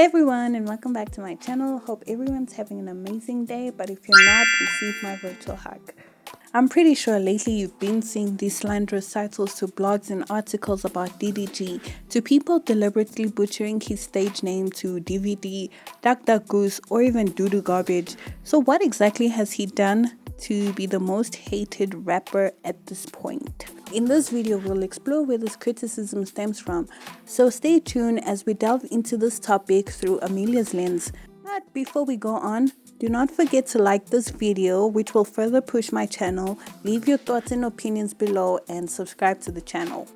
Hey everyone, and welcome back to my channel. Hope everyone's having an amazing day, but if you're not, receive my virtual hug. I'm pretty sure lately you've been seeing these slanderous titles to blogs and articles about DDG, to people deliberately butchering his stage name to DVD, Duck Duck Goose, or even Doodoo Garbage. So what exactly has he done to be the most hated rapper at this point? In this video, we'll explore where this criticism stems from, so stay tuned as we delve into this topic through Amelia's lens. But before we go on, do not forget to like this video, which will further push my channel, leave your thoughts and opinions below, and subscribe to the channel.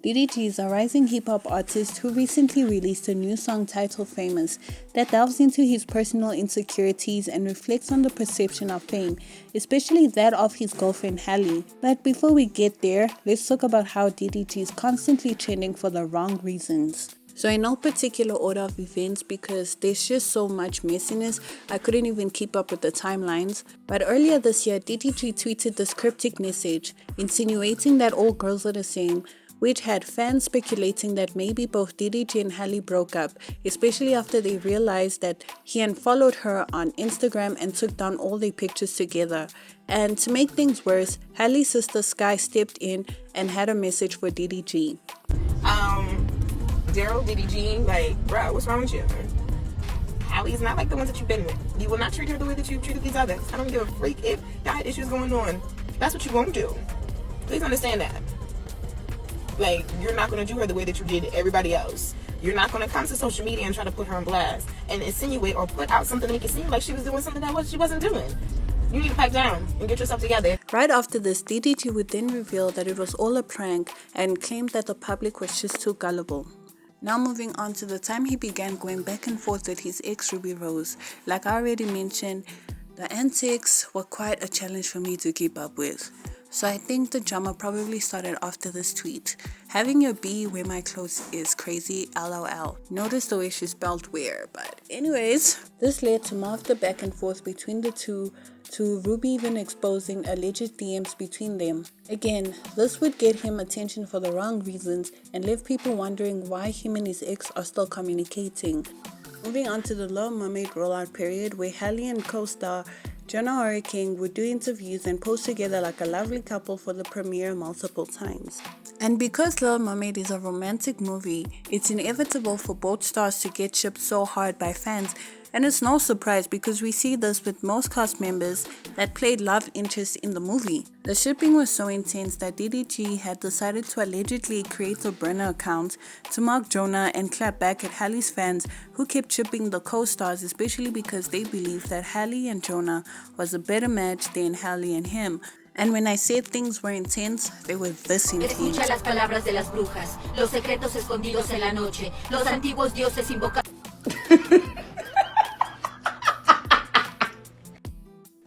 DDG is a rising hip-hop artist who recently released a new song titled Famous that delves into his personal insecurities and reflects on the perception of fame, especially that of his girlfriend Halle. But before we get there, let's talk about how DDG is constantly trending for the wrong reasons. So in no particular order of events, because there's just so much messiness, I couldn't even keep up with the timelines. But earlier this year, DDG tweeted this cryptic message insinuating that all girls are the same, which had fans speculating that maybe both DDG and Halle broke up, especially after they realized that he unfollowed her on Instagram and took down all their pictures together. And to make things worse, Halle's sister Sky stepped in and had a message for DDG. Daryl, DDG, like, bro, what's wrong with you? Halle's not like the ones that you've been with. You will not treat her the way that you treated these others. I don't give a freak if y'all had issues going on. That's what you won't do. Please understand that. Like, you're not going to do her the way that you did everybody else. You're not going to come to social media and try to put her on blast and insinuate or put out something to make it seem like she was doing something that she wasn't doing. You need to pipe down and get yourself together. Right after this, DDG would then reveal that it was all a prank and claimed that the public was just too gullible. Now moving on to the time he began going back and forth with his ex Ruby Rose. Like I already mentioned, the antics were quite a challenge for me to keep up with. So I think the drama probably started after this tweet. Having your B wear my clothes is crazy, LOL. Notice the way she spelled wear, but anyways, this led to more of the back and forth between the two, to Ruby even exposing alleged DMs between them. Again, this would get him attention for the wrong reasons and leave people wondering why him and his ex are still communicating. Moving on to the Little Mermaid rollout period, where Halle and co-star Jonah Hurricane would do interviews and pose together like a lovely couple for the premiere multiple times. And because Little Mermaid is a romantic movie, it's inevitable for both stars to get shipped so hard by fans, and it's no surprise because we see this with most cast members that played love interests in the movie. The shipping was so intense that DDG had decided to allegedly create a burner account to mock Jonah and clap back at Halle's fans who kept shipping the co-stars, especially because they believed that Halle and Jonah was a better match than Halle and him. And when I said things were intense, they were this intense. Escucha las palabras de las brujas, los secretos escondidos en la noche, los antiguos dioses invocados.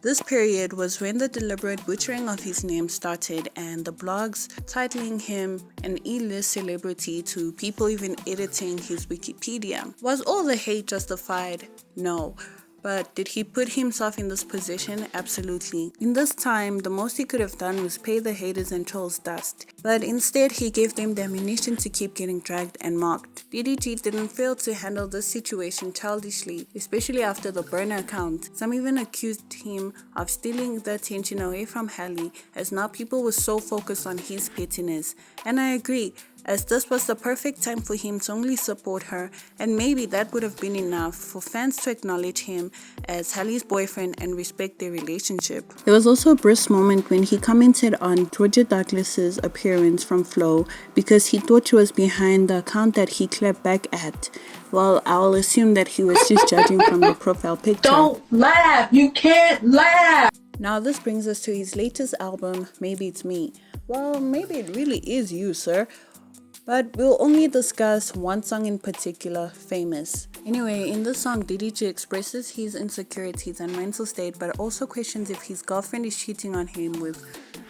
This period was when the deliberate butchering of his name started, and the blogs titling him an E-list celebrity to people even editing his Wikipedia. Was all the hate justified? No. But did he put himself in this position? Absolutely. In this time, the most he could have done was pay the haters and trolls dust. But instead, he gave them the ammunition to keep getting dragged and mocked. DDG didn't fail to handle this situation childishly, especially after the burner account. Some even accused him of stealing the attention away from Halle, as now people were so focused on his pettiness. And I agree, as this was the perfect time for him to only support her, and maybe that would have been enough for fans to acknowledge him as Halle's boyfriend and respect their relationship. There was also a brisk moment when he commented on Georgia Douglas's appearance from Flow because he thought she was behind the account that he clapped back at. Well, I'll assume that he was just judging from the profile picture. Don't laugh! You can't laugh! Now this brings us to his latest album, Maybe It's Me. Well, maybe it really is you, sir. But we'll only discuss one song in particular, Famous. Anyway, in this song, DDG expresses his insecurities and mental state, but also questions if his girlfriend is cheating on him with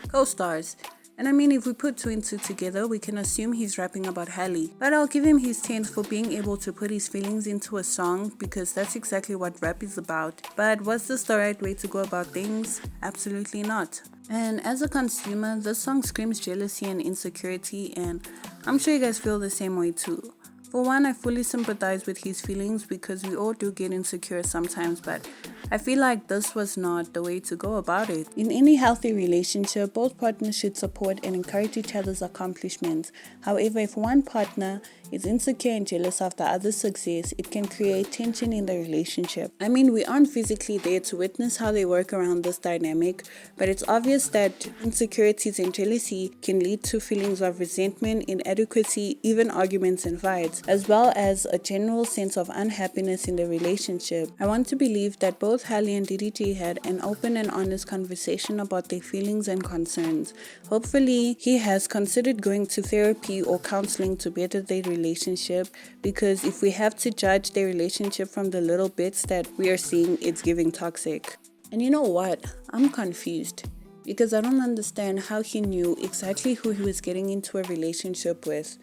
co-stars. And I mean, if we put two and two together, we can assume he's rapping about Halle. But I'll give him his 10 for being able to put his feelings into a song, because that's exactly what rap is about. But was this the right way to go about things? Absolutely not. And as a consumer, this song screams jealousy and insecurity, and I'm sure you guys feel the same way too. For one, I fully sympathize with his feelings because we all do get insecure sometimes, but I feel like this was not the way to go about it. In any healthy relationship, both partners should support and encourage each other's accomplishments. However, if one partner is insecure and jealous of the other's success, it can create tension in the relationship. I mean, we aren't physically there to witness how they work around this dynamic, but it's obvious that insecurities and jealousy can lead to feelings of resentment, inadequacy, even arguments and fights, as well as a general sense of unhappiness in the relationship. I want to believe that both Halle and DDG had an open and honest conversation about their feelings and concerns. Hopefully, he has considered going to therapy or counseling to better their relationship, because if we have to judge their relationship from the little bits that we are seeing, it's giving toxic. And you know what? I'm confused because I don't understand how he knew exactly who he was getting into a relationship with.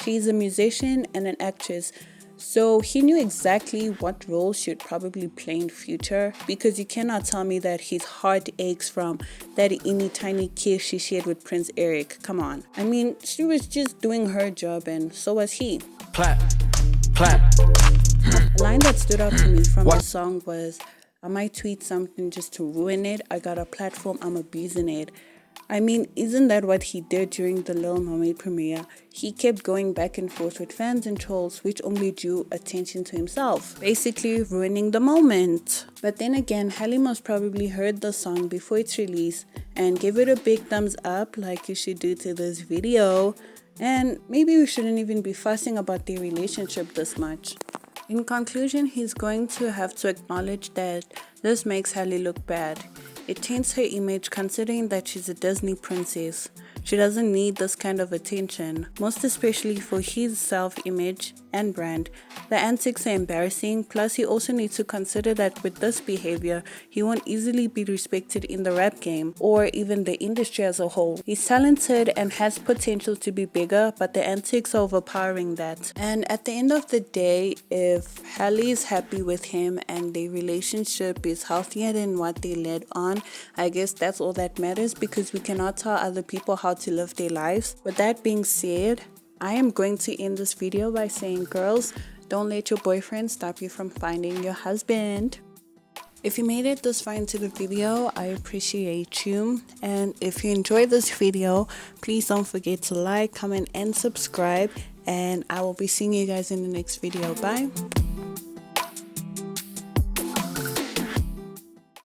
She's a musician and an actress, so he knew exactly what role she would probably play in future, because you cannot tell me that his heart aches from that tiny kiss she shared with Prince Eric. Come on. I mean, she was just doing her job and so was he. Clap, clap. A line that stood out to me from the song was, I might tweet something just to ruin it. I got a platform, I'm abusing it. I mean, isn't that what he did during the Little Mermaid premiere? He kept going back and forth with fans and trolls, which only drew attention to himself, basically ruining the moment. But then again, Halle most probably heard the song before its release and gave it a big thumbs up like you should do to this video. And maybe we shouldn't even be fussing about their relationship this much. In conclusion, he's going to have to acknowledge that this makes Halle look bad. It taints her image considering that she's a Disney princess. She doesn't need this kind of attention, most especially for his self-image and brand. The antics are embarrassing, plus he also needs to consider that with this behavior, he won't easily be respected in the rap game or even the industry as a whole. He's talented and has potential to be bigger, but the antics are overpowering that. And at the end of the day, if Halle is happy with him and their relationship is healthier than what they led on, I guess that's all that matters, because we cannot tell other people how to live their lives. With that being said, I am going to end this video by saying, girls, don't let your boyfriend stop you from finding your husband. If you made it this far into the video, I appreciate you. And if you enjoyed this video, please don't forget to like, comment, and subscribe. And I will be seeing you guys in the next video. Bye.